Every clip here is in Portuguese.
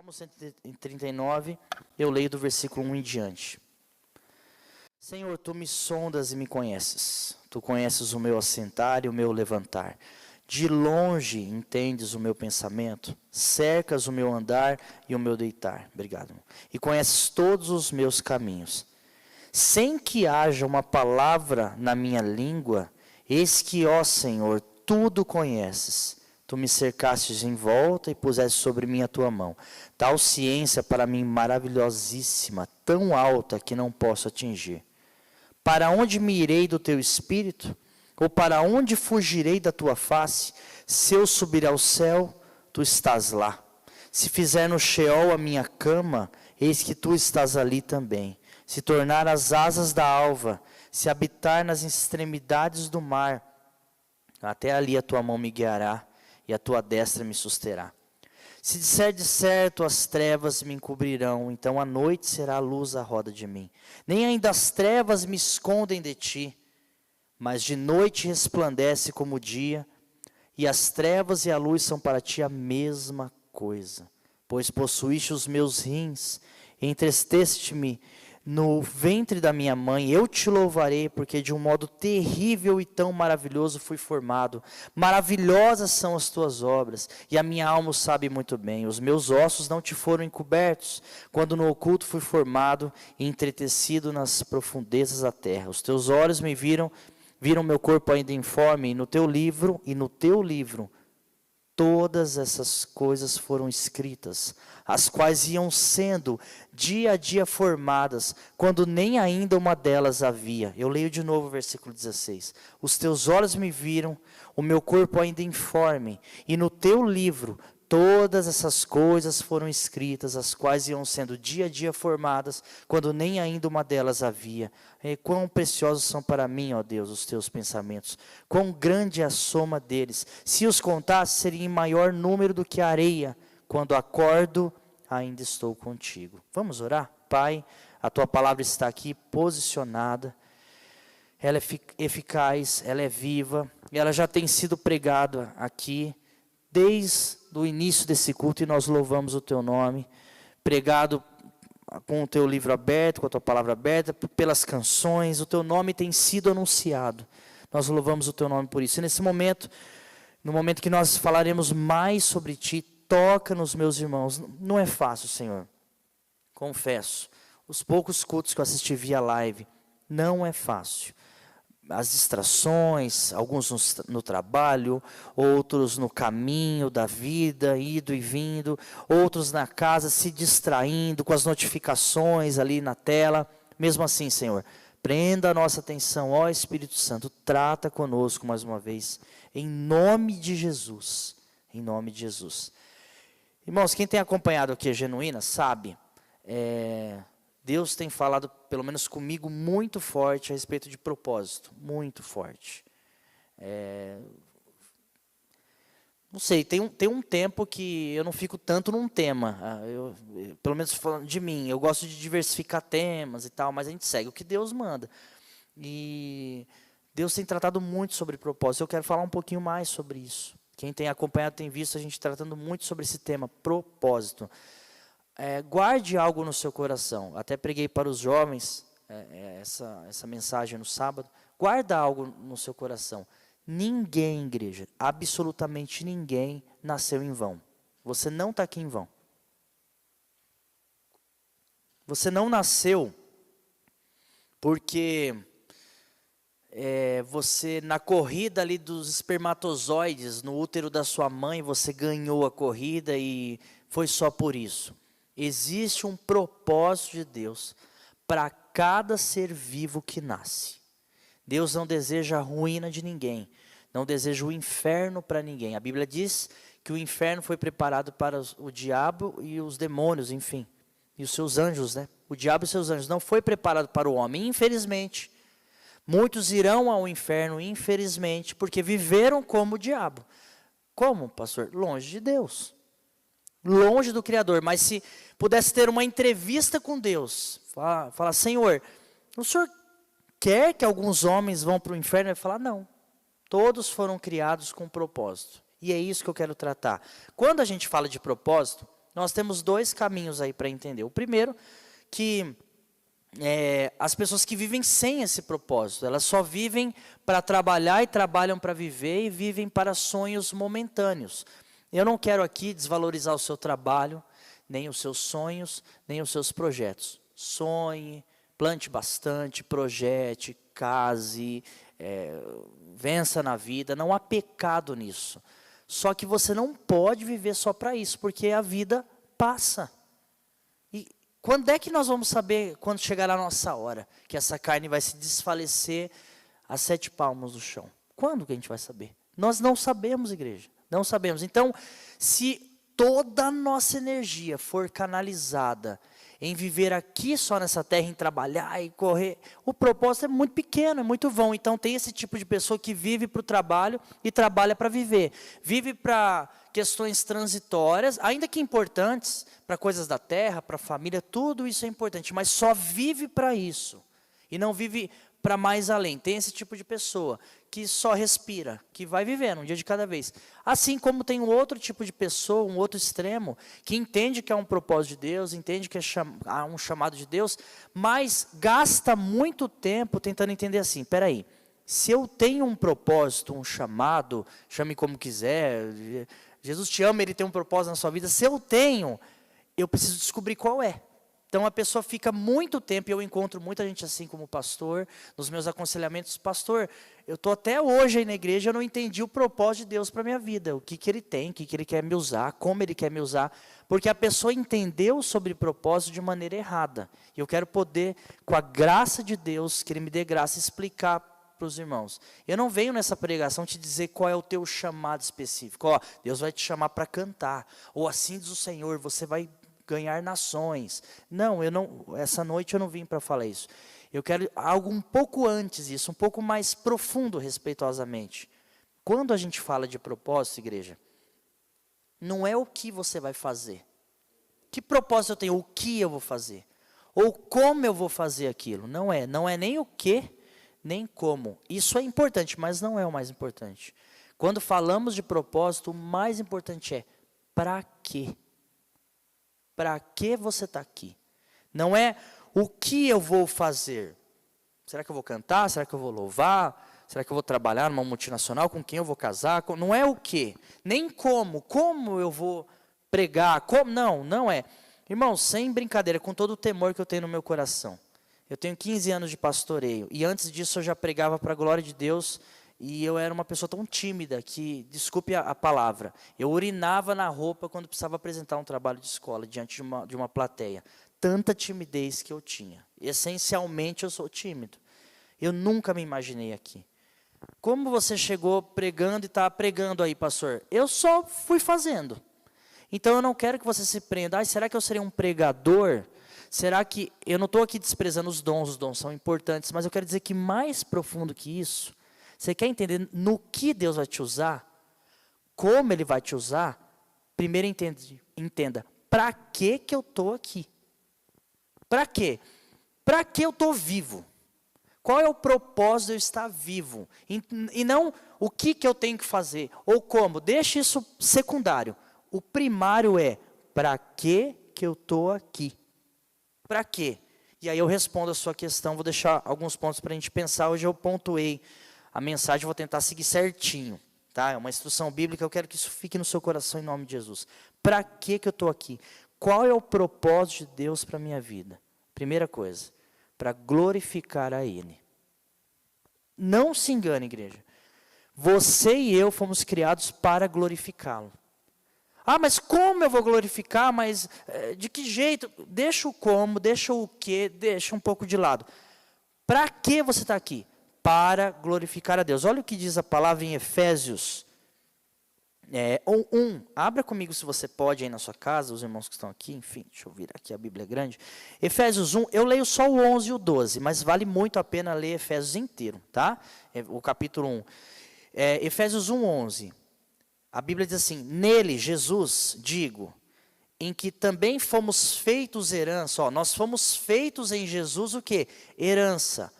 Salmo 139, eu leio do versículo 1 em diante. Senhor, tu me sondas e me conheces. Tu conheces o meu assentar e o meu levantar. De longe entendes o meu pensamento, cercas o meu andar e o meu deitar. Obrigado. E conheces todos os meus caminhos. Sem que haja uma palavra na minha língua, eis que, ó Senhor, tudo conheces. Tu me cercastes em volta e puseste sobre mim a tua mão. Tal ciência para mim maravilhosíssima, tão alta que não posso atingir. Para onde me irei do teu espírito? Ou para onde fugirei da tua face? Se eu subir ao céu, tu estás lá. Se fizer no Sheol a minha cama, eis que tu estás ali também. Se tornar as asas da alva, se habitar nas extremidades do mar, até ali a tua mão me guiará e a tua destra me susterá. Se disser de certo, as trevas me encobrirão, então a noite será a luz à roda de mim. Nem ainda as trevas me escondem de ti, mas de noite resplandece como o dia, e as trevas e a luz são para ti a mesma coisa. Pois possuíste os meus rins, entristeste-me no ventre da minha mãe, eu te louvarei, porque de um modo terrível e tão maravilhoso fui formado. Maravilhosas são as tuas obras, e a minha alma o sabe muito bem. Os meus ossos não te foram encobertos, quando no oculto fui formado e entretecido nas profundezas da terra. Os teus olhos me viram meu corpo ainda informe, e no teu livro, todas essas coisas foram escritas, as quais iam sendo dia a dia formadas, quando nem ainda uma delas havia. Eu leio de novo o versículo 16. Os teus olhos me viram, o meu corpo ainda informe, e no teu livro todas essas coisas foram escritas, as quais iam sendo dia a dia formadas, quando nem ainda uma delas havia. E quão preciosos são para mim, ó Deus, os teus pensamentos. Quão grande é a soma deles. Se os contasse, seria em maior número do que a areia. Quando acordo, ainda estou contigo. Vamos orar? Pai, a tua palavra está aqui posicionada. Ela é eficaz, ela é viva. Ela já tem sido pregada aqui desde o início desse culto, e nós louvamos o teu nome, pregado com o teu livro aberto, com a tua palavra aberta, pelas canções, o teu nome tem sido anunciado, nós louvamos o teu nome por isso. E nesse momento, no momento que nós falaremos mais sobre ti, toca nos meus irmãos. Não é fácil, Senhor, confesso, os poucos cultos que eu assisti via live, não é fácil. As distrações, alguns no trabalho, outros no caminho da vida, indo e vindo, outros na casa se distraindo com as notificações ali na tela. Mesmo assim, Senhor, prenda a nossa atenção, ó Espírito Santo, trata conosco mais uma vez, em nome de Jesus, em nome de Jesus. Irmãos, quem tem acompanhado aqui a Genuína sabe, Deus tem falado, pelo menos comigo, muito forte a respeito de propósito, muito forte. Não sei, tem um tempo que eu não fico tanto num tema, pelo menos falando de mim, eu gosto de diversificar temas e tal, mas a gente segue o que Deus manda. E Deus tem tratado muito sobre propósito, eu quero falar um pouquinho mais sobre isso. Quem tem acompanhado tem visto a gente tratando muito sobre esse tema, propósito. Guarde algo no seu coração. Até preguei para os jovens essa mensagem no sábado. Guarda algo no seu coração. Ninguém, igreja, absolutamente ninguém nasceu em vão. Você não está aqui em vão. Você não nasceu porque você, na corrida ali dos espermatozoides, no útero da sua mãe, você ganhou a corrida e foi só por isso. Existe um propósito de Deus para cada ser vivo que nasce. Deus não deseja a ruína de ninguém, não deseja o inferno para ninguém. A Bíblia diz que o inferno foi preparado para o diabo e os demônios, enfim, e os seus anjos, né? O diabo e os seus anjos não foi preparado para o homem, infelizmente. Muitos irão ao inferno, infelizmente, porque viveram como o diabo. Como, pastor? Longe de Deus. Longe do Criador, mas se pudesse ter uma entrevista com Deus, falar, Senhor, o Senhor quer que alguns homens vão para o inferno? Ele vai falar, não, todos foram criados com propósito, e é isso que eu quero tratar. Quando a gente fala de propósito, nós temos dois caminhos aí para entender. O primeiro, que as pessoas que vivem sem esse propósito, elas só vivem para trabalhar e trabalham para viver e vivem para sonhos momentâneos. Eu não quero aqui desvalorizar o seu trabalho, nem os seus sonhos, nem os seus projetos. Sonhe, plante bastante, projete, case, vença na vida, não há pecado nisso. Só que você não pode viver só para isso, porque a vida passa. E quando é que nós vamos saber, quando chegar a nossa hora, que essa carne vai se desfalecer a 7 palmos do chão? Quando que a gente vai saber? Nós não sabemos, igreja, não sabemos. Então, se toda a nossa energia for canalizada em viver aqui só nessa terra, em trabalhar e correr, o propósito é muito pequeno, é muito vão. Então tem esse tipo de pessoa que vive para o trabalho e trabalha para viver. Vive para questões transitórias, ainda que importantes, para coisas da terra, para a família, tudo isso é importante, mas só vive para isso. E não vive para mais além. Tem esse tipo de pessoa que só respira, que vai vivendo um dia de cada vez. Assim como tem um outro tipo de pessoa, um outro extremo, que entende que é um propósito de Deus, entende que há um chamado de Deus, mas gasta muito tempo tentando entender assim, espera aí, se eu tenho um propósito, um chamado, chame como quiser, Jesus te ama, Ele tem um propósito na sua vida, se eu tenho, eu preciso descobrir qual é. Então a pessoa fica muito tempo, e eu encontro muita gente assim como pastor, nos meus aconselhamentos, pastor, eu estou até hoje aí na igreja, eu não entendi o propósito de Deus para a minha vida, o que Ele tem, o que Ele quer me usar, como Ele quer me usar, porque a pessoa entendeu sobre propósito de maneira errada. E eu quero poder, com a graça de Deus, que Ele me dê graça, explicar para os irmãos. Eu não venho nessa pregação te dizer qual é o teu chamado específico. Ó, Deus vai te chamar para cantar, ou assim diz o Senhor, você vai ganhar nações. Não, essa noite eu não vim para falar isso. Eu quero algo um pouco antes disso, um pouco mais profundo, respeitosamente. Quando a gente fala de propósito, igreja, não é o que você vai fazer. Que propósito eu tenho? O que eu vou fazer? Ou como eu vou fazer aquilo? Não é nem o que, nem como. Isso é importante, mas não é o mais importante. Quando falamos de propósito, o mais importante é para quê? Para que você está aqui? Não é o que eu vou fazer. Será que eu vou cantar? Será que eu vou louvar? Será que eu vou trabalhar numa multinacional? Com quem eu vou casar? Não é o que, nem como. Como eu vou pregar? Como? Não é. Irmão, sem brincadeira, com todo o temor que eu tenho no meu coração. Eu tenho 15 anos de pastoreio. E antes disso eu já pregava para a glória de Deus. E eu era uma pessoa tão tímida que, desculpe a palavra, eu urinava na roupa quando precisava apresentar um trabalho de escola diante de uma plateia. Tanta timidez que eu tinha. Essencialmente eu sou tímido. Eu nunca me imaginei aqui. Como você chegou pregando e está pregando aí, pastor? Eu só fui fazendo. Então eu não quero que você se prenda. Será que eu serei um pregador? Será que... Eu não estou aqui desprezando os dons são importantes, mas eu quero dizer que mais profundo que isso, você quer entender no que Deus vai te usar? Como Ele vai te usar? Primeiro entenda, para que eu estou aqui? Para quê? Para que eu estou vivo? Qual é o propósito de eu estar vivo? E não o que eu tenho que fazer, ou como. Deixe isso secundário. O primário é, para que eu estou aqui? Para quê? E aí eu respondo a sua questão, vou deixar alguns pontos para a gente pensar. Hoje eu pontuei a mensagem, vou tentar seguir certinho, tá? É uma instrução bíblica, eu quero que isso fique no seu coração em nome de Jesus. Para que eu estou aqui? Qual é o propósito de Deus para a minha vida? Primeira coisa, para glorificar a Ele. Não se engane, igreja. Você e eu fomos criados para glorificá-lo. Mas como eu vou glorificar? Mas de que jeito? Deixa o como, deixa o que, deixa um pouco de lado. Para que você está aqui? Para glorificar a Deus. Olha o que diz a palavra em Efésios 1. Abra comigo se você pode aí na sua casa, os irmãos que estão aqui. Enfim, deixa eu virar aqui, a Bíblia é grande. Efésios 1, eu leio só o 11 e o 12, mas vale muito a pena ler Efésios inteiro, tá? O capítulo 1. Efésios 1, 11. A Bíblia diz assim, nele, Jesus, digo, em que também fomos feitos herança. Nós fomos feitos em Jesus o quê? Herança.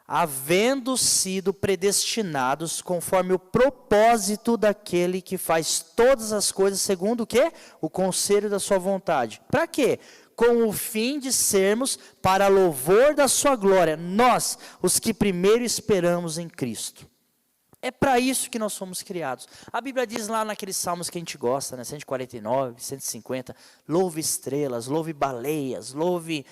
havendo sido predestinados conforme o propósito daquele que faz todas as coisas segundo o quê? O conselho da sua vontade. Para quê? Com o fim de sermos para louvor da sua glória, nós, os que primeiro esperamos em Cristo. É para isso que nós fomos criados. A Bíblia diz lá naqueles salmos que a gente gosta, né? 149, 150, louve estrelas, louve baleias, louve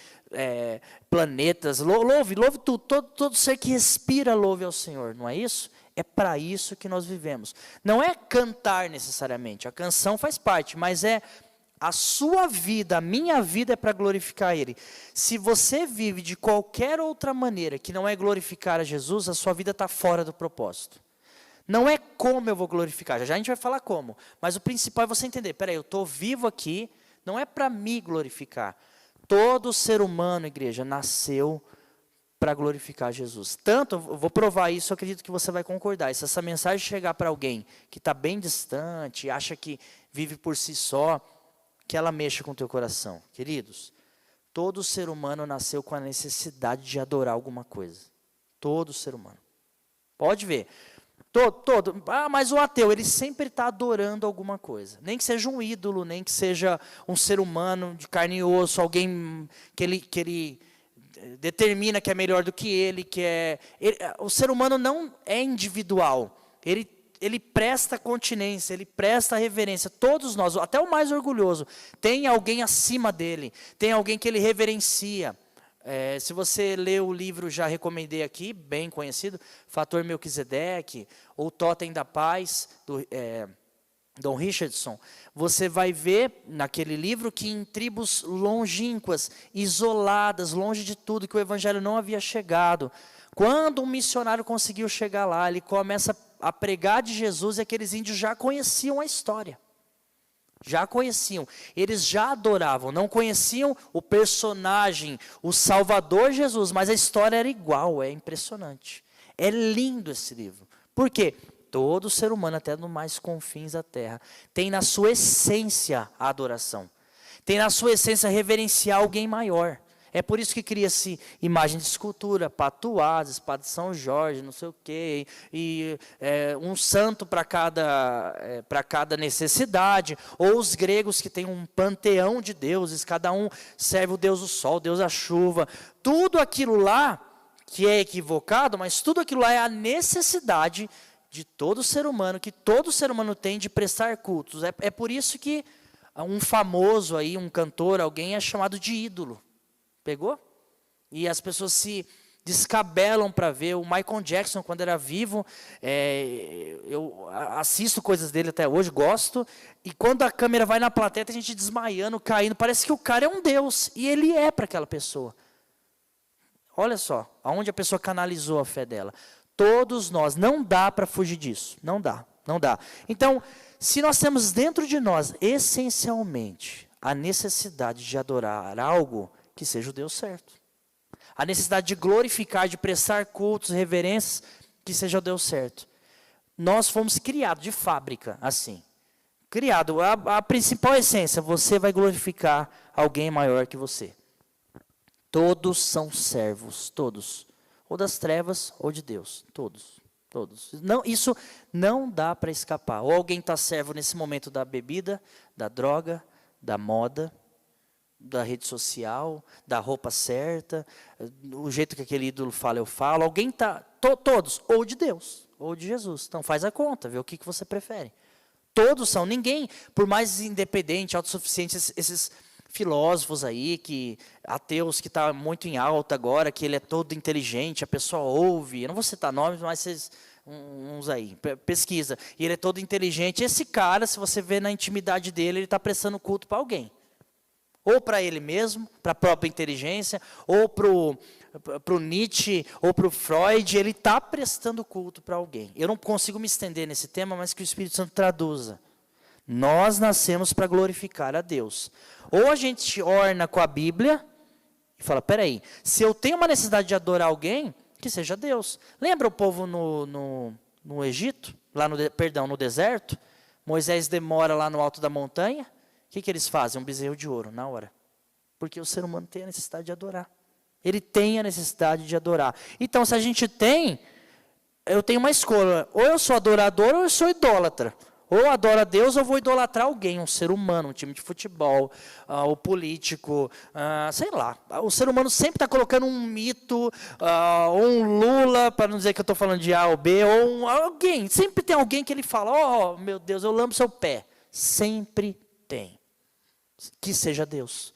planetas, louve tudo, todo ser que respira louve ao Senhor, não é isso? É para isso que nós vivemos. Não é cantar necessariamente, a canção faz parte, mas é a sua vida, a minha vida é para glorificar Ele. Se você vive de qualquer outra maneira que não é glorificar a Jesus, a sua vida está fora do propósito. Não é como eu vou glorificar, já a gente vai falar como, mas o principal é você entender, peraí, eu estou vivo aqui, não é para me glorificar. Todo ser humano, igreja, nasceu para glorificar Jesus. Tanto, eu vou provar isso, eu acredito que você vai concordar. E se essa mensagem chegar para alguém que está bem distante, acha que vive por si só, que ela mexa com o teu coração. Queridos, todo ser humano nasceu com a necessidade de adorar alguma coisa. Todo ser humano. Pode ver. Mas o ateu, ele sempre está adorando alguma coisa. Nem que seja um ídolo, nem que seja um ser humano de carne e osso, alguém que ele determina que é melhor do que ele, o ser humano não é individual. Ele presta continência, ele presta reverência. Todos nós, até o mais orgulhoso, tem alguém acima dele, tem alguém que ele reverencia. Se você lê o livro, já recomendei aqui, bem conhecido, Fator Melquisedeque, ou Totem da Paz, do Don Richardson, você vai ver naquele livro que em tribos longínquas, isoladas, longe de tudo, que o evangelho não havia chegado, quando um missionário conseguiu chegar lá, ele começa a pregar de Jesus, e aqueles índios já conheciam a história. Já conheciam, eles já adoravam, não conheciam o personagem, o Salvador Jesus, mas a história era igual, é impressionante. É lindo esse livro. Por quê? Todo ser humano, até no mais confins da terra, tem na sua essência a adoração. Tem na sua essência reverenciar alguém maior. É por isso que cria-se imagem de escultura, patuás, espada de São Jorge, não sei o quê, e um santo para cada necessidade, ou os gregos que têm um panteão de deuses, cada um serve o deus do sol, o deus da chuva, tudo aquilo lá, que é equivocado, mas tudo aquilo lá é a necessidade de todo ser humano, que todo ser humano tem de prestar cultos. É por isso que um famoso aí, um cantor, alguém é chamado de ídolo. Pegou? E as pessoas se descabelam para ver. O Michael Jackson, quando era vivo, eu assisto coisas dele até hoje, gosto, e quando a câmera vai na plateia, tem gente desmaiando, caindo, parece que o cara é um deus, e ele é para aquela pessoa. Olha só, aonde a pessoa canalizou a fé dela. Todos nós, não dá para fugir disso, não dá. Então, se nós temos dentro de nós, essencialmente, a necessidade de adorar algo, que seja o Deus certo. A necessidade de glorificar, de prestar cultos, reverências, que seja o Deus certo. Nós fomos criados de fábrica, assim. Criado, a principal essência, você vai glorificar alguém maior que você. Todos são servos, todos. Ou das trevas, ou de Deus, todos. Não, isso não dá para escapar. Ou alguém está servo nesse momento da bebida, da droga, da moda, da rede social, da roupa certa, o jeito que aquele ídolo fala, eu falo. Alguém está, todos, ou de Deus, ou de Jesus. Então faz a conta, vê o que você prefere. Todos são, ninguém, por mais independente, autossuficiente, esses filósofos aí, ateus, que está muito em alta agora, que ele é todo inteligente, a pessoa ouve, eu não vou citar nomes, mas vocês, uns aí, pesquisa, e ele é todo inteligente. Esse cara, se você vê na intimidade dele, ele está prestando culto para alguém. Ou para ele mesmo, para a própria inteligência, ou para o Nietzsche, ou para o Freud, ele está prestando culto para alguém. Eu não consigo me estender nesse tema, mas que o Espírito Santo traduza. Nós nascemos para glorificar a Deus. Ou a gente orna com a Bíblia e fala, peraí, se eu tenho uma necessidade de adorar alguém, que seja Deus. Lembra o povo no Egito, no deserto? Moisés demora lá no alto da montanha. O que eles fazem? Um bezerro de ouro, na hora. Porque o ser humano tem a necessidade de adorar. Ele tem a necessidade de adorar. Então, se a gente tem, eu tenho uma escolha. Ou eu sou adorador ou eu sou idólatra. Ou eu adoro a Deus ou vou idolatrar alguém, um ser humano, um time de futebol, o político, sei lá. O ser humano sempre está colocando um mito, ou um Lula, para não dizer que eu estou falando de A ou B, ou alguém. Sempre tem alguém que ele fala, oh, meu Deus, eu lambo seu pé. Sempre tem. Que seja Deus.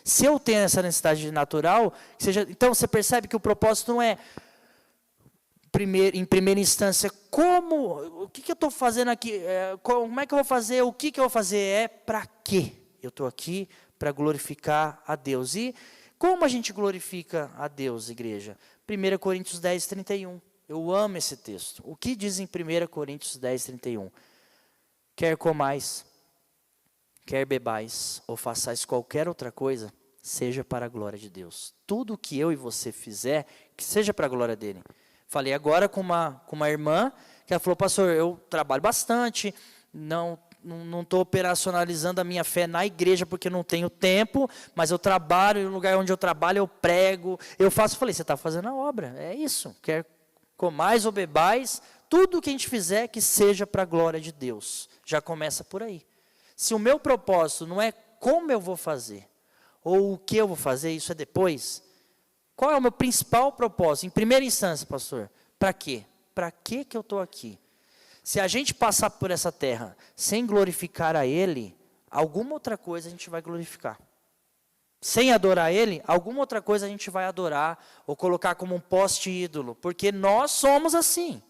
Se eu tenho essa necessidade natural, então você percebe que o propósito não é, em primeira instância, o que eu estou fazendo aqui, como é que eu vou fazer, o que eu vou fazer, é para quê? Eu estou aqui para glorificar a Deus. E como a gente glorifica a Deus, igreja? 1 Coríntios 10, 31. Eu amo esse texto. O que diz em 1 Coríntios 10, 31? Quer comais, quer bebais, ou façais qualquer outra coisa, seja para a glória de Deus. Tudo o que eu e você fizer, que seja para a glória dele. Falei agora com uma irmã, que ela falou, pastor, eu trabalho bastante, não estou operacionalizando a minha fé na igreja, porque não tenho tempo, mas eu trabalho, e no lugar onde eu trabalho, eu prego, eu faço. Falei, você está fazendo a obra, é isso. Quer comais ou bebais, tudo o que a gente fizer, que seja para a glória de Deus. Já começa por aí. Se o meu propósito não é como eu vou fazer, ou o que eu vou fazer, isso é depois. Qual é o meu principal propósito? Em primeira instância, pastor, para quê? Para que eu estou aqui? Se a gente passar por essa terra sem glorificar a Ele, alguma outra coisa a gente vai glorificar. Sem adorar Ele, alguma outra coisa a gente vai adorar, ou colocar como um poste ídolo, porque nós somos assim.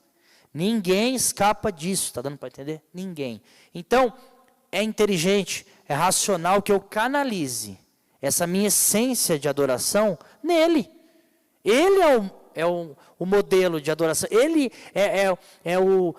Ninguém escapa disso, está dando para entender? Ninguém. Então, é inteligente, é racional que eu canalize essa minha essência de adoração nele. Ele é o modelo de adoração. Ele é o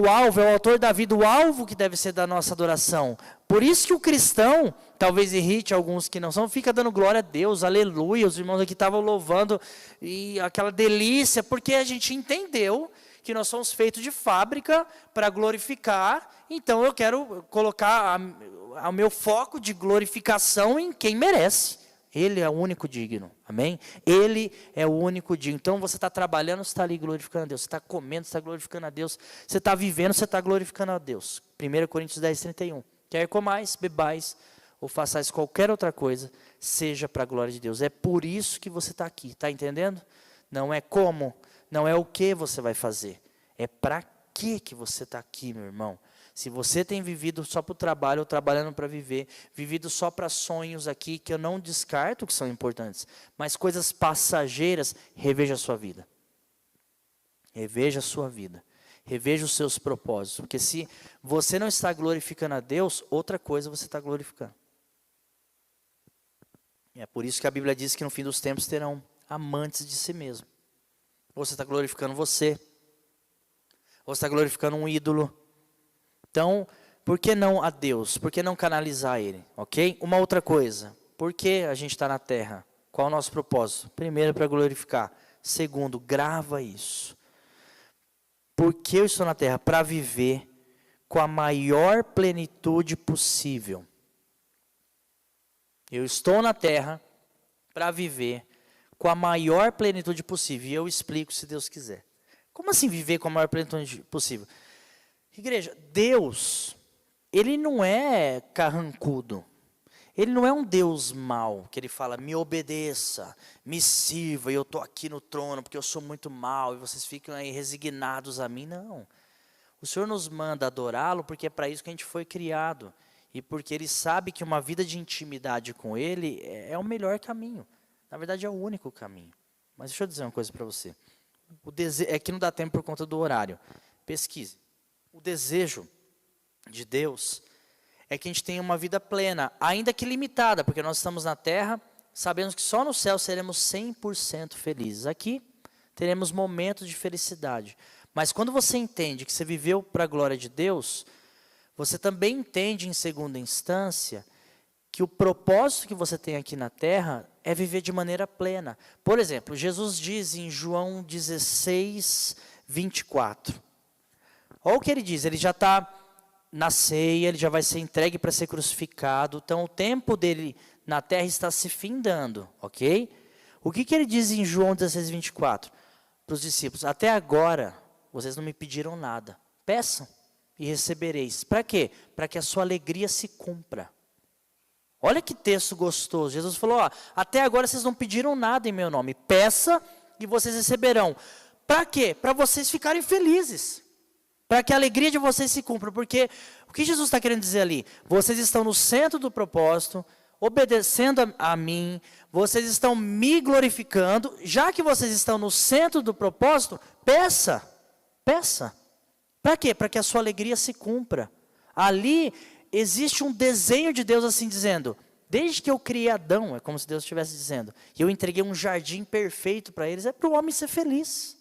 alvo, é o autor da vida, o alvo que deve ser da nossa adoração. Por isso que o cristão, talvez irrite alguns que não são, fica dando glória a Deus, aleluia. Os irmãos aqui estavam louvando, e aquela delícia, porque a gente entendeu que nós somos feitos de fábrica para glorificar. Então eu quero colocar o meu foco de glorificação em quem merece. Ele é o único digno, amém? Ele é o único digno. Então você está trabalhando, você está ali glorificando a Deus. Você está comendo, você está glorificando a Deus. Você está vivendo, você está glorificando a Deus. 1 Coríntios 10, 31. Quer comais, bebais, ou façais qualquer outra coisa, seja para a glória de Deus. É por isso que você está aqui, está entendendo? Não é como, não é o que você vai fazer. É para que você está aqui, meu irmão. Se você tem vivido só para o trabalho, ou trabalhando para viver, vivido só para sonhos aqui, que eu não descarto que são importantes, mas coisas passageiras, reveja a sua vida. Reveja a sua vida. Reveja os seus propósitos. Porque se você não está glorificando a Deus, outra coisa você está glorificando. E é por isso que a Bíblia diz que no fim dos tempos terão amantes de si mesmo. Ou você está glorificando você, ou você está glorificando um ídolo. Então, por que não a Deus? Por que não canalizar Ele? Ok? Uma outra coisa. Por que a gente está na terra? Qual é o nosso propósito? Primeiro, para glorificar. Segundo, grava isso. Por que eu estou na terra? Para viver com a maior plenitude possível. Eu estou na terra para viver com a maior plenitude possível. E eu explico se Deus quiser. Como assim viver com a maior plenitude possível? Igreja, Deus, Ele não é carrancudo. Ele não é um Deus mau, que Ele fala, me obedeça, me sirva, e eu estou aqui no trono, porque eu sou muito mau, e vocês ficam aí resignados a mim. Não. O Senhor nos manda adorá-lo, porque é para isso que a gente foi criado. E porque Ele sabe que uma vida de intimidade com Ele é o melhor caminho. Na verdade, é o único caminho. Mas deixa eu dizer uma coisa para você. É que não dá tempo por conta do horário. Pesquise. O desejo de Deus é que a gente tenha uma vida plena, ainda que limitada, porque nós estamos na terra, sabemos que só no céu seremos 100% felizes. Aqui teremos momentos de felicidade. Mas quando você entende que você viveu para a glória de Deus, você também entende em segunda instância que o propósito que você tem aqui na terra é viver de maneira plena. Por exemplo, Jesus diz em João 16, 24. Olha o que ele diz, ele já está na ceia, ele já vai ser entregue para ser crucificado. Então o tempo dele na terra está se findando, ok? O que ele diz em João 16, 24? Para os discípulos: até agora, vocês não me pediram nada. Peçam e recebereis. Para quê? Para que a sua alegria se cumpra. Olha que texto gostoso. Jesus falou: ó, até agora vocês não pediram nada em meu nome. Peça e vocês receberão. Para quê? Para vocês ficarem felizes. Para que a alegria de vocês se cumpra. Porque o que Jesus está querendo dizer ali? Vocês estão no centro do propósito, obedecendo a mim. Vocês estão me glorificando. Já que vocês estão no centro do propósito, peça. Peça. Para quê? Para que a sua alegria se cumpra. Ali existe um desenho de Deus assim dizendo: desde que eu criei Adão, é como se Deus estivesse dizendo, e eu entreguei um jardim perfeito para eles, é para o homem ser feliz.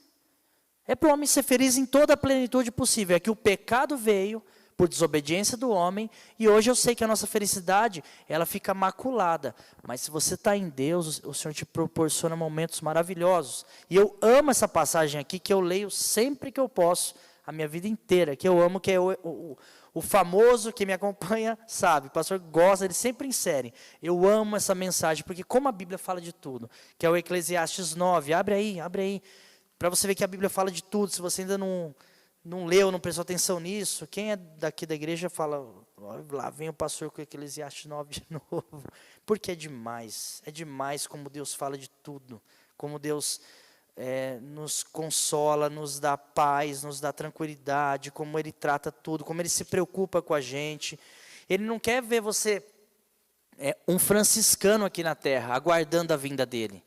É para o homem ser feliz em toda a plenitude possível. É que o pecado veio por desobediência do homem, e hoje eu sei que a nossa felicidade, ela fica maculada. Mas se você está em Deus, o Senhor te proporciona momentos maravilhosos. E eu amo essa passagem aqui, que eu leio sempre que eu posso, a minha vida inteira, que eu amo, que é o famoso, que me acompanha, sabe, o pastor gosta, ele sempre insere. Eu amo essa mensagem, porque como a Bíblia fala de tudo, que é o Eclesiastes 9, abre aí, para você ver que a Bíblia fala de tudo. Se você ainda não leu, não prestou atenção nisso, quem é daqui da igreja fala: lá vem o pastor com o Eclesiastes 9 de novo, porque é demais como Deus fala de tudo, como Deus nos consola, nos dá paz, nos dá tranquilidade, como Ele trata tudo, como Ele se preocupa com a gente. Ele não quer ver você um franciscano aqui na terra, aguardando a vinda dele.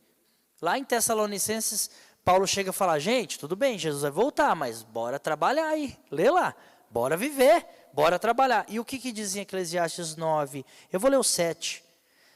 Lá em Tessalonicenses, Paulo chega a falar: gente, tudo bem, Jesus vai voltar, mas bora trabalhar aí, lê lá, bora viver, bora trabalhar. E o que diz em Eclesiastes 9? Eu vou ler o 7.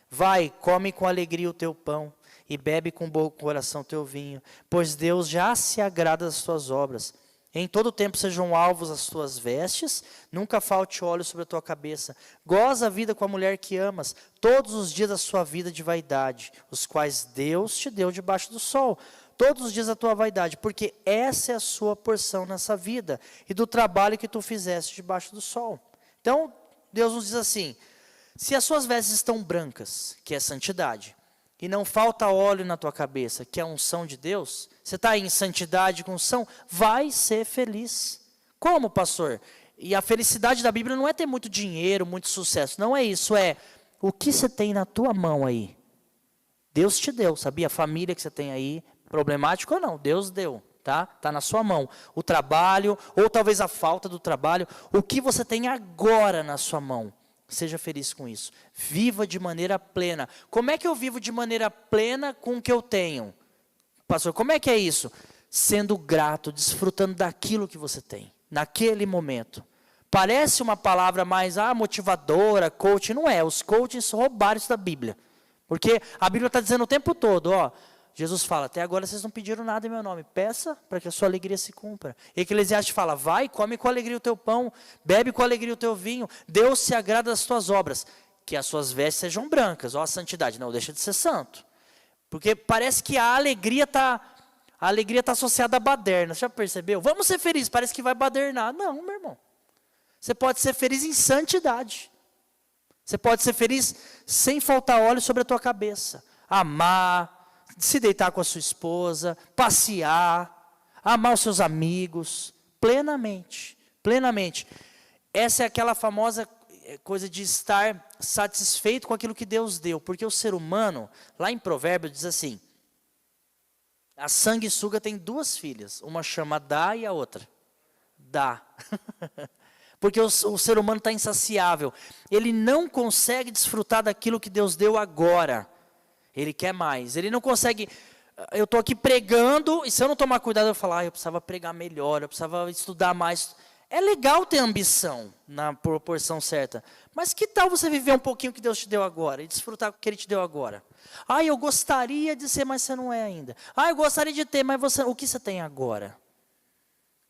Vai, come com alegria o teu pão, e bebe com bom coração o teu vinho, pois Deus já se agrada das tuas obras. Em todo tempo sejam alvos as tuas vestes, nunca falte óleo sobre a tua cabeça. Goza a vida com a mulher que amas, todos os dias da sua vida de vaidade, os quais Deus te deu debaixo do sol. Todos os dias da tua vaidade, porque essa é a sua porção nessa vida, e do trabalho que tu fizeste debaixo do sol. Então, Deus nos diz assim: se as suas vestes estão brancas, que é santidade, e não falta óleo na tua cabeça, que é a unção de Deus, você está em santidade com unção, vai ser feliz. Como, pastor? E a felicidade da Bíblia não é ter muito dinheiro, muito sucesso, não é isso, é o que você tem na tua mão aí. Deus te deu, sabia? A família que você tem aí, problemático ou não, Deus deu, tá? Está na sua mão. O trabalho, ou talvez a falta do trabalho, o que você tem agora na sua mão. Seja feliz com isso. Viva de maneira plena. Como é que eu vivo de maneira plena com o que eu tenho? Pastor, como é que é isso? Sendo grato, desfrutando daquilo que você tem, naquele momento. Parece uma palavra mais motivadora, coach. Não é, os coaches roubaram isso da Bíblia. Porque a Bíblia está dizendo o tempo todo, Jesus fala: até agora vocês não pediram nada em meu nome, peça para que a sua alegria se cumpra. Eclesiastes fala: vai, come com alegria o teu pão, bebe com alegria o teu vinho, Deus se agrada das tuas obras, que as suas vestes sejam brancas. A santidade, não deixa de ser santo, porque parece que a alegria está associada à baderna. Você já percebeu? Vamos ser felizes, parece que vai badernar. Não, meu irmão, você pode ser feliz em santidade, você pode ser feliz sem faltar óleo sobre a tua cabeça, amar, se deitar com a sua esposa, passear, amar os seus amigos, plenamente, plenamente. Essa é aquela famosa coisa de estar satisfeito com aquilo que Deus deu, porque o ser humano, lá em Provérbios diz assim: a sanguessuga tem duas filhas, uma chama Dá e a outra Dá. Porque o ser humano está insaciável, ele não consegue desfrutar daquilo que Deus deu agora. Ele quer mais, ele não consegue. Eu estou aqui pregando, e se eu não tomar cuidado, eu falar: eu precisava pregar melhor, eu precisava estudar mais. É legal ter ambição, na proporção certa, mas que tal você viver um pouquinho o que Deus te deu agora, e desfrutar o que Ele te deu agora? Eu gostaria de ser, mas você não é ainda. Eu gostaria de ter, mas o que você tem agora?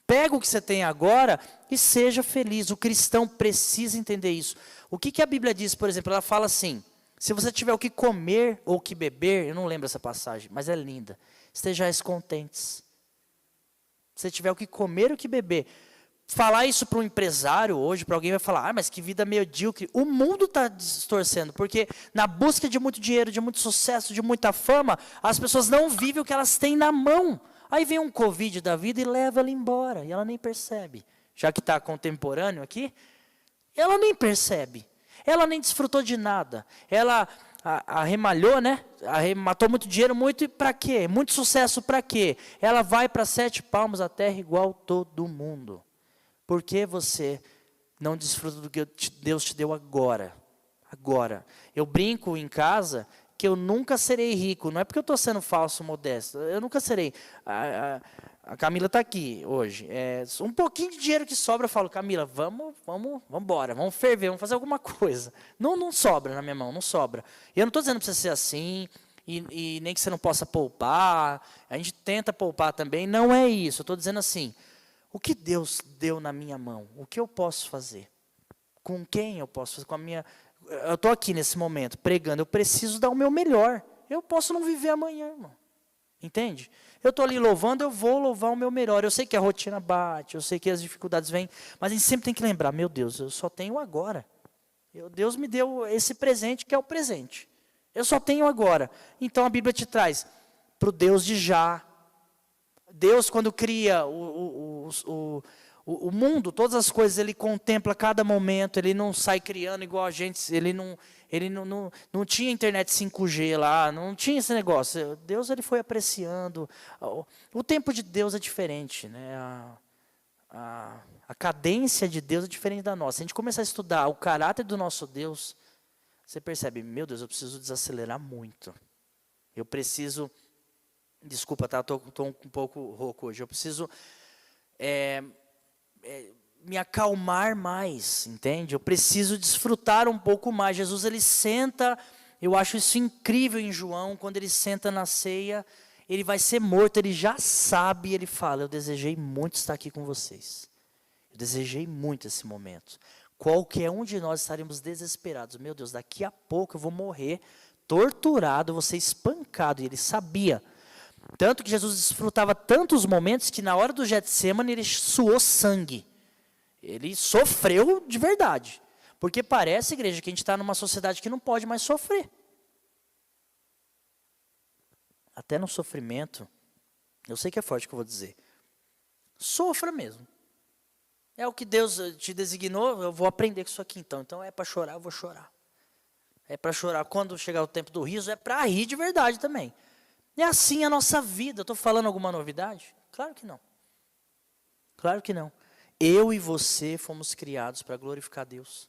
Pega o que você tem agora e seja feliz. O cristão precisa entender isso. O que a Bíblia diz, por exemplo? Ela fala assim: se você tiver o que comer ou o que beber, eu não lembro essa passagem, mas é linda. Estejais contentes. Se você tiver o que comer ou o que beber, falar isso para um empresário hoje, para alguém vai falar, mas que vida medíocre. O mundo está distorcendo, porque na busca de muito dinheiro, de muito sucesso, de muita fama, as pessoas não vivem o que elas têm na mão. Aí vem um Covid da vida e leva ela embora, e ela nem percebe. Já que está contemporâneo aqui, ela nem percebe. Ela nem desfrutou de nada. Ela arremalhou, né? Matou muito dinheiro, muito, e para quê? Muito sucesso para quê? Ela vai para 7 palmos da terra igual todo mundo. Por que você não desfruta do que Deus te deu agora? Agora. Eu brinco em casa que eu nunca serei rico. Não é porque eu estou sendo falso, modesto. Eu nunca serei. A Camila está aqui hoje. Um pouquinho de dinheiro que sobra, eu falo, Camila, vamos embora, vamos ferver, vamos fazer alguma coisa. Não sobra na minha mão, não sobra. E eu não estou dizendo para você ser assim, e nem que você não possa poupar. A gente tenta poupar também, não é isso. Eu estou dizendo assim, o que Deus deu na minha mão? O que eu posso fazer? Com quem eu posso fazer? Eu estou aqui nesse momento, pregando, eu preciso dar o meu melhor. Eu posso não viver amanhã, irmão. Entende? Eu estou ali louvando, eu vou louvar o meu melhor. Eu sei que a rotina bate, eu sei que as dificuldades vêm, mas a gente sempre tem que lembrar, meu Deus, eu só tenho agora. Deus me deu esse presente que é o presente. Eu só tenho agora. Então a Bíblia te traz para o Deus de já. Deus, quando cria o mundo, todas as coisas, Ele contempla cada momento, Ele não sai criando igual a gente, Ele não tinha internet 5G lá, não tinha esse negócio. Deus, Ele foi apreciando. O tempo de Deus é diferente, né? A cadência de Deus é diferente da nossa. Se a gente começar a estudar o caráter do nosso Deus, você percebe, meu Deus, eu preciso desacelerar muito. Eu preciso... Desculpa, tá? Estou um pouco rouco hoje. Eu preciso me acalmar mais, entende? Eu preciso desfrutar um pouco mais. Jesus, ele senta, eu acho isso incrível em João, quando ele senta na ceia, ele vai ser morto, ele já sabe, ele fala, eu desejei muito estar aqui com vocês. Eu desejei muito esse momento. Qualquer um de nós estaríamos desesperados. Meu Deus, daqui a pouco eu vou morrer, torturado, vou ser espancado. E ele sabia. Tanto que Jesus desfrutava tantos momentos que na hora do Getsemane ele suou sangue. Ele sofreu de verdade. Porque parece, igreja, que a gente está numa sociedade que não pode mais sofrer. Até no sofrimento, eu sei que é forte o que eu vou dizer. Sofra mesmo. É o que Deus te designou, eu vou aprender com isso aqui então. Então é para chorar, eu vou chorar. É para chorar. Quando chegar o tempo do riso, é para rir de verdade também. É assim a nossa vida. Eu estou falando alguma novidade? Claro que não. Claro que não. Eu e você fomos criados para glorificar Deus.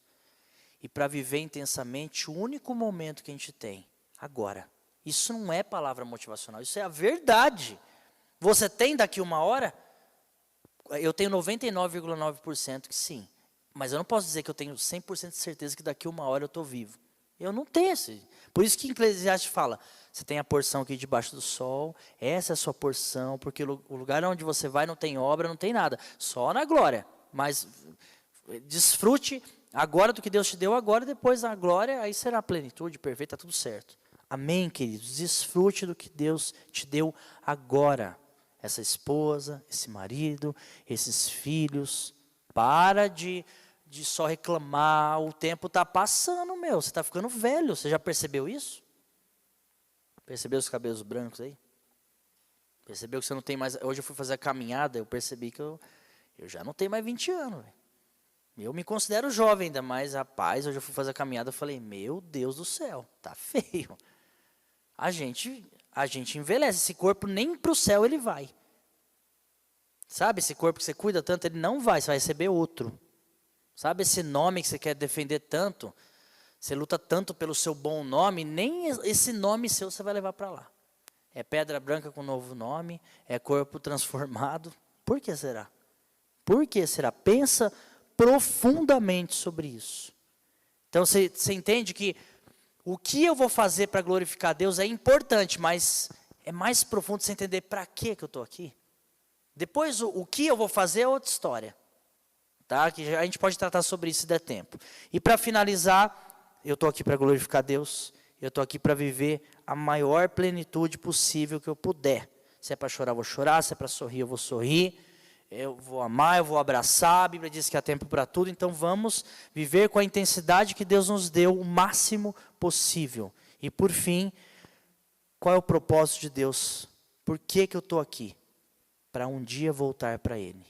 E para viver intensamente o único momento que a gente tem, agora. Isso não é palavra motivacional, isso é a verdade. Você tem daqui uma hora? Eu tenho 99,9% que sim. Mas eu não posso dizer que eu tenho 100% de certeza que daqui uma hora eu estou vivo. Eu não tenho esse. Por isso que Eclesiastes fala, você tem a porção aqui debaixo do sol, essa é a sua porção, porque o lugar onde você vai não tem obra, não tem nada, só na glória. Mas desfrute agora do que Deus te deu agora, depois na glória, aí será a plenitude perfeita, tá tudo certo. Amém, queridos? Desfrute do que Deus te deu agora. Essa esposa, esse marido, esses filhos. Para de só reclamar, o tempo está passando, meu. Você está ficando velho, você já percebeu isso? Percebeu os cabelos brancos aí? Percebeu que você não tem mais... Hoje eu fui fazer a caminhada, eu percebi que eu já não tenho mais 20 anos. Véio. Eu me considero jovem ainda, mas rapaz, hoje eu fui fazer a caminhada, eu falei, meu Deus do céu, tá feio. A gente envelhece, esse corpo nem para o céu ele vai. Sabe, esse corpo que você cuida tanto, ele não vai, você vai receber outro. Sabe, esse nome que você quer defender tanto, você luta tanto pelo seu bom nome, nem esse nome seu você vai levar para lá. É pedra branca com novo nome, é corpo transformado. Por que será? Por que será? Pensa profundamente sobre isso. Então você entende que o que eu vou fazer para glorificar Deus é importante, mas é mais profundo você entender para que eu estou aqui. Depois o que eu vou fazer é outra história. Tá? Que a gente pode tratar sobre isso se der tempo. E para finalizar, eu estou aqui para glorificar Deus. Eu estou aqui para viver a maior plenitude possível que eu puder. Se é para chorar, eu vou chorar. Se é para sorrir, eu vou sorrir. eu vou amar, eu vou abraçar, a Bíblia diz que há tempo para tudo, então vamos viver com a intensidade que Deus nos deu o máximo possível. E por fim, qual é o propósito de Deus? Por que eu estou aqui? Para um dia voltar para Ele.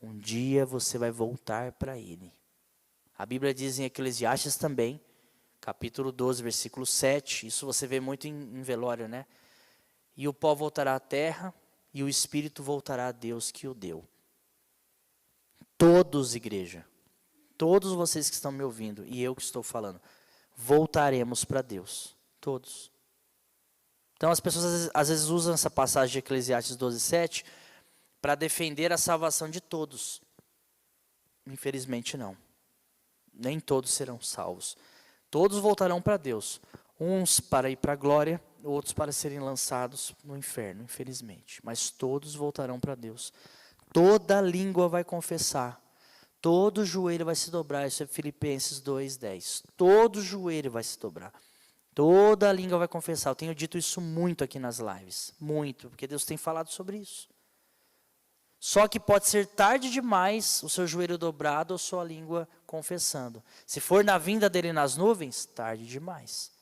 Um dia você vai voltar para Ele. A Bíblia diz em Eclesiastes também, capítulo 12, versículo 7, isso você vê muito em velório, né? E o pó voltará à terra, e o espírito voltará a Deus que o deu. Todos, igreja, todos vocês que estão me ouvindo, e eu que estou falando, voltaremos para Deus. Todos. Então as pessoas às vezes usam essa passagem de Eclesiastes 12, 7 para defender a salvação de todos. Infelizmente não. Nem todos serão salvos. Todos voltarão para Deus. Uns para ir para a glória, outros para serem lançados no inferno, infelizmente. Mas todos voltarão para Deus. Toda língua vai confessar. Todo joelho vai se dobrar. Isso é Filipenses 2:10. Todo joelho vai se dobrar. Toda língua vai confessar. Eu tenho dito isso muito aqui nas lives. Muito, porque Deus tem falado sobre isso. Só que pode ser tarde demais o seu joelho dobrado ou sua língua confessando. Se for na vinda dele nas nuvens, tarde demais.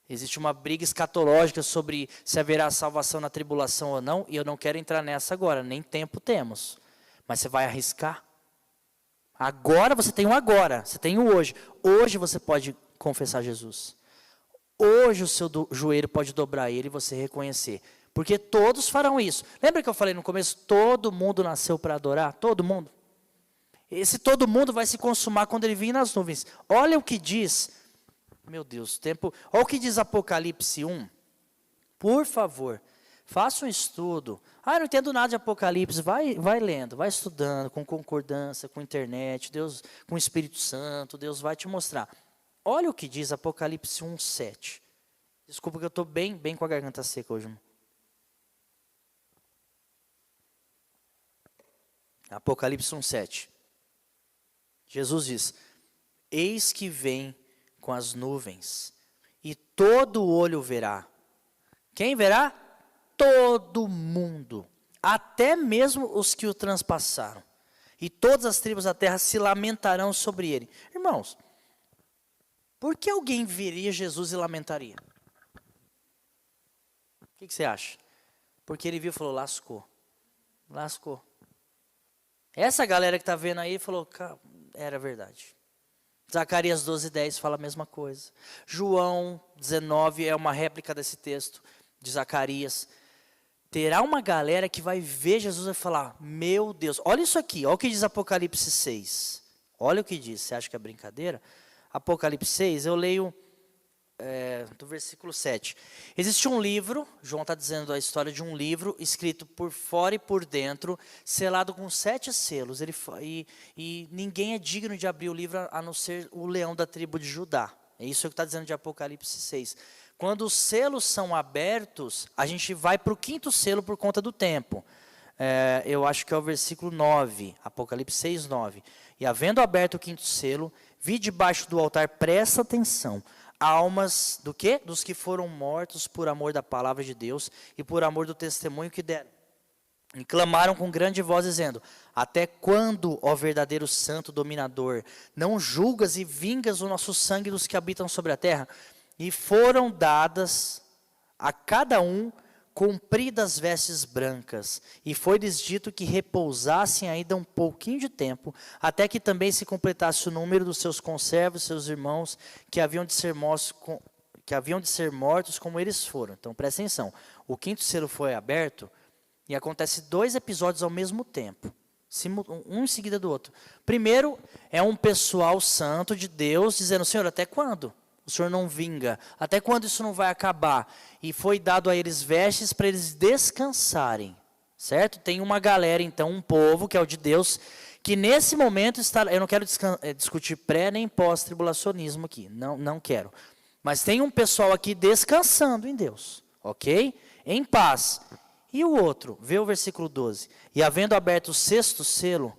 Existe uma briga escatológica sobre se haverá salvação na tribulação ou não, e eu não quero entrar nessa agora, nem tempo temos. Mas você vai arriscar? Agora você tem o agora, você tem o hoje. Hoje você pode confessar Jesus. Hoje o seu joelho pode dobrar ele e você reconhecer. Porque todos farão isso. Lembra que eu falei no começo? Todo mundo nasceu para adorar? Todo mundo. Esse todo mundo vai se consumar quando ele vir nas nuvens. Olha o que diz. Meu Deus, tempo. Olha o que diz Apocalipse 1. Por favor, faça um estudo. Eu não entendo nada de Apocalipse. Vai lendo, vai estudando, com concordância, com internet, Deus, com o Espírito Santo, Deus vai te mostrar. Olha o que diz Apocalipse 1, 7. Desculpa que eu estou bem com a garganta seca hoje, irmão. Apocalipse 1, 7. Jesus diz: eis que vem com as nuvens, e todo olho verá. Quem verá? Todo mundo, até mesmo os que o transpassaram. E todas as tribos da terra se lamentarão sobre ele. Irmãos, por que alguém veria Jesus e lamentaria? O que você acha? Porque ele viu e falou, lascou. Essa galera que está vendo aí falou, era verdade. Zacarias 12:10 fala a mesma coisa. João 19 é uma réplica desse texto de Zacarias. Terá uma galera que vai ver Jesus e falar, meu Deus, olha isso aqui, olha o que diz Apocalipse 6. Olha o que diz, você acha que é brincadeira? Apocalipse 6, eu leio do versículo 7. Existe um livro, João está dizendo a história de um livro, escrito por fora e por dentro, selado com 7 selos. E ninguém é digno de abrir o livro a não ser o leão da tribo de Judá. É isso que está dizendo de Apocalipse 6. Quando os selos são abertos, a gente vai para o 5º selo por conta do tempo. Eu acho que é o versículo 9, Apocalipse 6, 9. E havendo aberto o 5º selo, vi debaixo do altar, presta atenção, almas do quê? Dos que foram mortos por amor da palavra de Deus e por amor do testemunho que deram. E clamaram com grande voz, dizendo, até quando, ó verdadeiro santo dominador, não julgas e vingas o nosso sangue dos que habitam sobre a terra? E foram dadas a cada um compridas vestes brancas, e foi-lhes dito que repousassem ainda um pouquinho de tempo, até que também se completasse o número dos seus conservos, seus irmãos, que haviam de ser mortos como eles foram. Então, presta atenção, o 5º selo foi aberto, e acontece 2 episódios ao mesmo tempo, um em seguida do outro. Primeiro, é um pessoal santo de Deus, dizendo, Senhor, até quando? O Senhor não vinga. Até quando isso não vai acabar? E foi dado a eles vestes para eles descansarem. Certo? Tem uma galera, então, um povo, que é o de Deus, que nesse momento está... Eu não quero discutir pré nem pós-tribulacionismo aqui. Não quero. Mas tem um pessoal aqui descansando em Deus. Ok? Em paz. E o outro? Vê o versículo 12. E havendo aberto o 6º selo,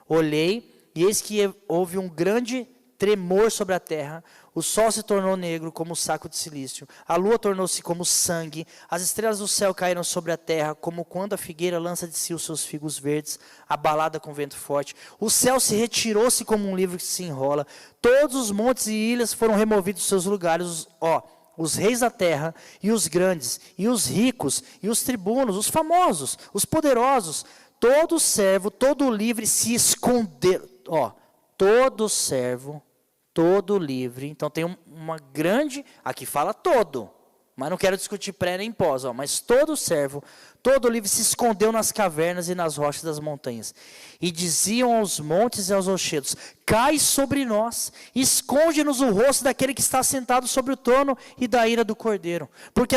olhei, e eis que houve um grande tremor sobre a terra, O sol se tornou negro como saco de silício. A lua tornou-se como sangue. As estrelas do céu caíram sobre a terra, como quando a figueira lança de si os seus figos verdes, abalada com vento forte. O céu se retirou-se como um livro que se enrola. Todos os montes e ilhas foram removidos dos seus lugares. Os reis da terra, e os grandes, e os ricos, e os tribunos, os famosos, os poderosos, todo servo, todo livre se esconderam. Todo servo, todo livre. Então tem uma grande, aqui fala todo, mas não quero discutir pré nem pós, mas todo servo, todo livre se escondeu nas cavernas e nas rochas das montanhas. E diziam aos montes e aos rochedos: cai sobre nós, esconde-nos o rosto daquele que está sentado sobre o trono e da ira do Cordeiro. Porque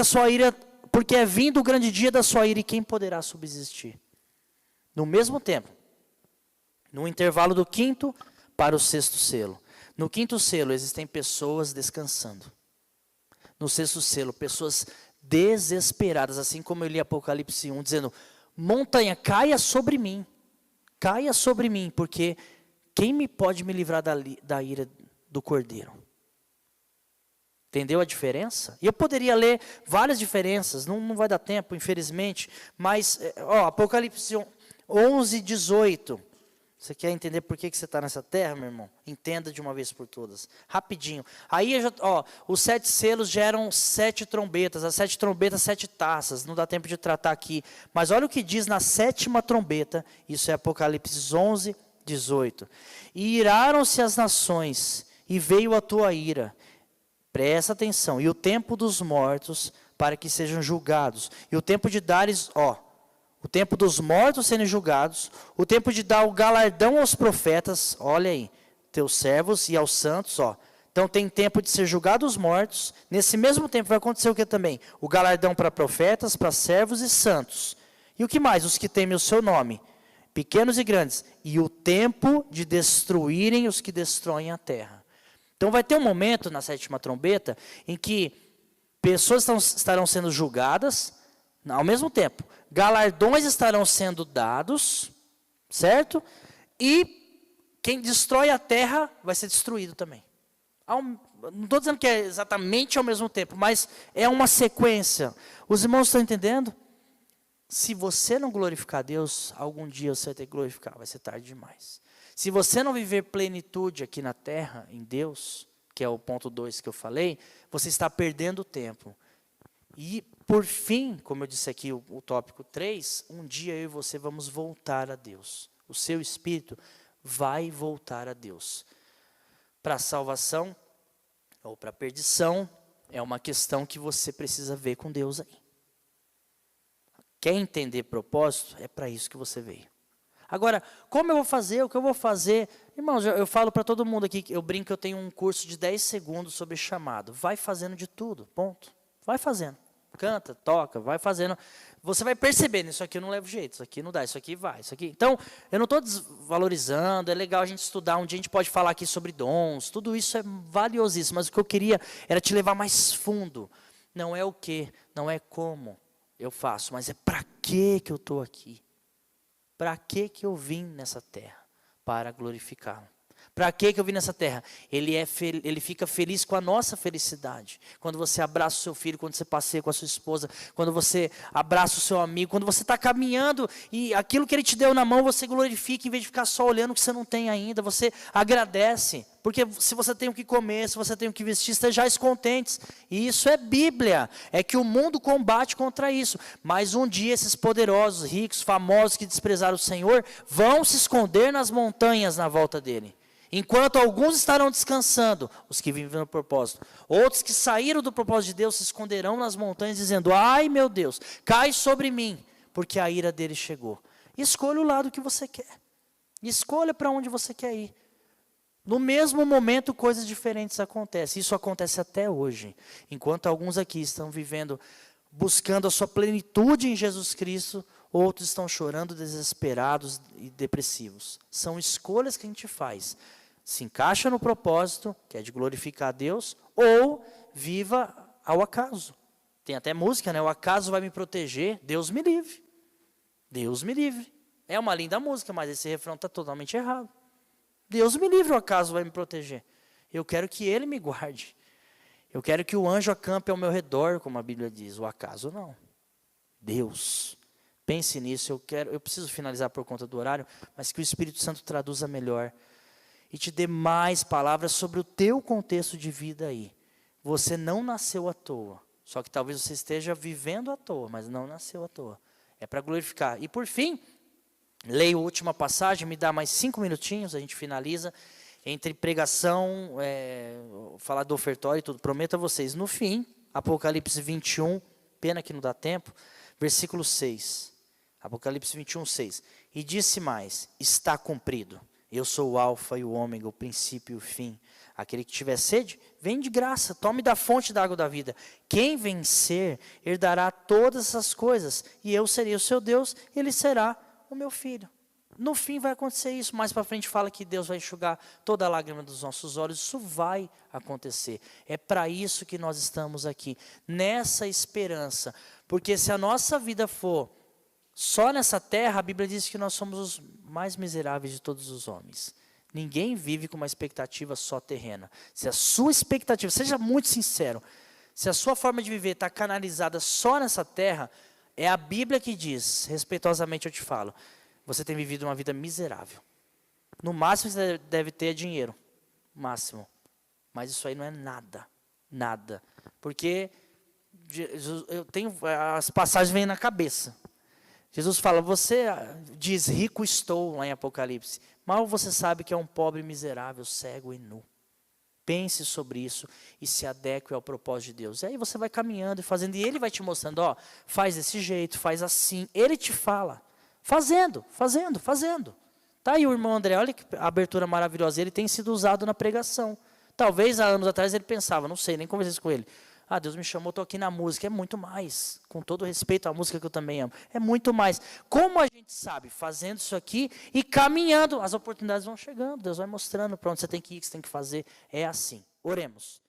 é vindo o grande dia da sua ira, e quem poderá subsistir? No mesmo tempo, no intervalo do 5º para o 6º selo. No 5º selo existem pessoas descansando. No 6º selo, pessoas desesperadas, assim como eu li Apocalipse 1, dizendo: montanha, caia sobre mim, porque quem me pode me livrar da ira do Cordeiro? Entendeu a diferença? E eu poderia ler várias diferenças, não vai dar tempo, infelizmente, mas, Apocalipse 11, 18. Você quer entender por que você está nessa terra, meu irmão? Entenda de uma vez por todas. Rapidinho. Aí, os 7 selos geram 7 trombetas. As 7 trombetas, 7 taças. Não dá tempo de tratar aqui. Mas olha o que diz na 7ª trombeta. Isso é Apocalipse 11, 18. E iraram-se as nações, e veio a tua ira. Presta atenção. E o tempo dos mortos, para que sejam julgados. E o tempo de dares, o tempo dos mortos serem julgados, o tempo de dar o galardão aos profetas, olha aí, teus servos e aos santos, Então tem tempo de ser julgados os mortos, nesse mesmo tempo vai acontecer o que também? O galardão para profetas, para servos e santos. E o que mais? Os que temem o seu nome, pequenos e grandes. E o tempo de destruírem os que destroem a terra. Então vai ter um momento na 7ª trombeta, em que pessoas estarão sendo julgadas, ao mesmo tempo. Galardões estarão sendo dados, certo? E quem destrói a terra vai ser destruído também. Não estou dizendo que é exatamente ao mesmo tempo, mas é uma sequência. Os irmãos estão entendendo? Se você não glorificar Deus, algum dia você vai ter que glorificar, vai ser tarde demais. Se você não viver plenitude aqui na terra, em Deus, que é o ponto 2 que eu falei, você está perdendo tempo. E, por fim, como eu disse aqui, o tópico 3, um dia eu e você vamos voltar a Deus. O seu espírito vai voltar a Deus. Para a salvação ou para a perdição, é uma questão que você precisa ver com Deus aí. Quer entender propósito? É para isso que você veio. Agora, como eu vou fazer? O que eu vou fazer? Irmãos, eu falo para todo mundo aqui, eu brinco que eu tenho um curso de 10 segundos sobre chamado. Vai fazendo de tudo, ponto. Vai fazendo. Canta, toca, vai fazendo. Você vai percebendo, isso aqui eu não levo jeito, isso aqui não dá, isso aqui vai, isso aqui. Então, eu não estou desvalorizando, é legal a gente estudar, um dia a gente pode falar aqui sobre dons, tudo isso é valiosíssimo, mas o que eu queria era te levar mais fundo. Não é o que, não é como eu faço, mas é para que eu estou aqui. Para que eu vim nessa terra? Para glorificá-lo. Para que eu vim nessa terra? Ele fica feliz com a nossa felicidade. Quando você abraça o seu filho, quando você passeia com a sua esposa, quando você abraça o seu amigo, quando você está caminhando e aquilo que ele te deu na mão, você glorifica, em vez de ficar só olhando o que você não tem ainda, você agradece. Porque se você tem o que comer, se você tem o que vestir, estejais contentes. E isso é Bíblia. É que o mundo combate contra isso. Mas um dia esses poderosos, ricos, famosos que desprezaram o Senhor, vão se esconder nas montanhas na volta dele. Enquanto alguns estarão descansando, os que vivem no propósito. Outros que saíram do propósito de Deus se esconderão nas montanhas dizendo: ai meu Deus, cai sobre mim, porque a ira dele chegou. Escolha o lado que você quer. Escolha para onde você quer ir. No mesmo momento, coisas diferentes acontecem. Isso acontece até hoje. Enquanto alguns aqui estão vivendo, buscando a sua plenitude em Jesus Cristo, outros estão chorando, desesperados e depressivos. São escolhas que a gente faz. Se encaixa no propósito, que é de glorificar a Deus, ou viva ao acaso. Tem até música, né? O acaso vai me proteger, Deus me livre. Deus me livre. É uma linda música, mas esse refrão está totalmente errado. Deus me livre, o acaso vai me proteger. Eu quero que Ele me guarde. Eu quero que o anjo acampe ao meu redor, como a Bíblia diz. O acaso não. Deus. Pense nisso. Eu preciso finalizar por conta do horário, mas que o Espírito Santo traduza melhor e te dê mais palavras sobre o teu contexto de vida aí. Você não nasceu à toa. Só que talvez você esteja vivendo à toa, mas não nasceu à toa. É para glorificar. E por fim, leio a última passagem, me dá mais 5 minutinhos, a gente finaliza. Entre pregação, falar do ofertório e tudo. Prometo a vocês, no fim, Apocalipse 21, pena que não dá tempo, versículo 6. Apocalipse 21, 6. E disse mais, está cumprido. Eu sou o alfa e o ômega, o princípio e o fim. Aquele que tiver sede, vem de graça, tome da fonte da água da vida. Quem vencer, herdará todas essas coisas. E eu serei o seu Deus, e ele será o meu filho. No fim vai acontecer isso. Mais para frente fala que Deus vai enxugar toda a lágrima dos nossos olhos. Isso vai acontecer. É para isso que nós estamos aqui. Nessa esperança. Porque se a nossa vida for só nessa terra, a Bíblia diz que nós somos os mais miseráveis de todos os homens. Ninguém vive com uma expectativa só terrena. Se a sua expectativa, seja muito sincero, se a sua forma de viver está canalizada só nessa terra, é a Bíblia que diz, respeitosamente eu te falo, você tem vivido uma vida miserável. No máximo você deve ter dinheiro, máximo. Mas isso aí não é nada, nada. Porque as passagens vêm na cabeça. Jesus fala, você diz, rico estou, lá em Apocalipse. Mal você sabe que é um pobre miserável, cego e nu. Pense sobre isso e se adeque ao propósito de Deus. E aí você vai caminhando e fazendo, e Ele vai te mostrando, ó, faz desse jeito, faz assim. Ele te fala, fazendo. Tá aí o irmão André, olha que abertura maravilhosa, ele tem sido usado na pregação. Talvez há anos atrás ele pensava, não sei, nem conversei com ele. Ah, Deus me chamou, estou aqui na música. É muito mais. Com todo respeito à música que eu também amo. É muito mais. Como a gente sabe? Fazendo isso aqui e caminhando. As oportunidades vão chegando. Deus vai mostrando para onde você tem que ir, o que você tem que fazer. É assim. Oremos.